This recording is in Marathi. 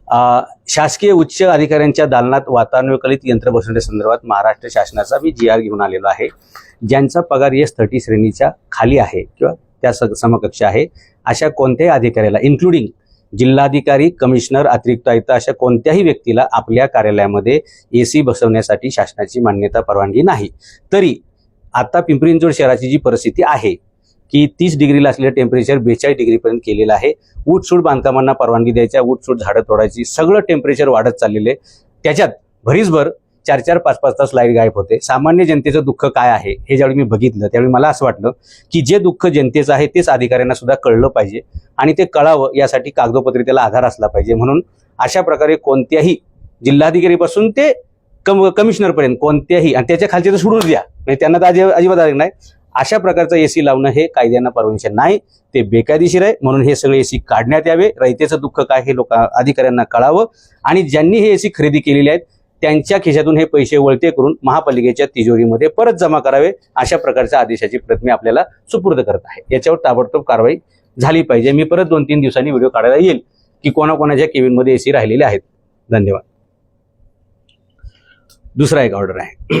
शासकीय उच्च अधिकाऱ्यांच्या दालनात वातानुकूलित यंत्र बसवण्यासंदर्भात महाराष्ट्र शासनाचा मी GR घेऊन आलेलो आहे. ज्यांचा पगार S30 श्रेणीच्या खाली आहे किंवा त्या समकक्ष आहे अशा कोणत्याही अधिकाऱ्याला इन्क्लुडिंग जिल्हाधिकारी, कमिशनर, अतिरिक्त आयुक्त अशा कोणत्याही व्यक्तीला आपल्या कार्यालयामध्ये AC बसवण्यासाठी शासनाची मान्यता परवानगी नाही. तरी आता पिंपरी चिंचवड शहराची जी परिस्थिती आहे की 30 डिग्रीला असलेलं टेम्परेचर 42 डिग्रीपर्यंत केलेलं आहे. उठसूट बांधकामांना परवानगी द्यायच्या, उठसूट झाडं तोडायची, सगळं टेम्परेचर वाढत चाललेलं आहे. त्याच्यात भरीसभर 4-4, 5-5 तास लाईट गायब होते. सामान्य जनतेचं दुःख काय आहे हे ज्यावेळी मी बघितलं त्यावेळी मला असं वाटलं की जे दुःख जनतेचं आहे तेच अधिकाऱ्यांना सुद्धा कळलं पाहिजे आणि ते कळावं यासाठी कागदोपत्री त्याला आधार असला पाहिजे. म्हणून अशा प्रकारे कोणत्याही जिल्हाधिकारीपासून ते कमिशनरपर्यंत कोणत्याही, आणि त्याच्या खालचे तर सोडून द्या, म्हणजे त्यांना तर अजिबात अधिकार नाही, अशा प्रकारचं AC लावणं हे कायद्यानं परमिशन नाही, ते बेकायदेशीर आहे. म्हणून हे सगळे AC काढण्यात यावे. रयतेचं दुःख काय हे अधिकाऱ्यांना कळावं आणि ज्यांनी हे AC खरेदी केलेले आहेत त्यांच्या खिशातून हे पैसे वळते करून महापालिकेच्या तिजोरीमध्ये परत जमा करावे. अशा प्रकारच्या आदेशाची प्रत मी आपल्याला सुपूर्द करत आहे. याच्यावर ताबडतोब कारवाई झाली पाहिजे. मी परत 2-3 दिवसांनी व्हिडिओ काढायला येईल की कोणाकोणाच्या केबिनमध्ये AC राहिलेले आहेत. धन्यवाद. दुसरा एक ऑर्डर आहे.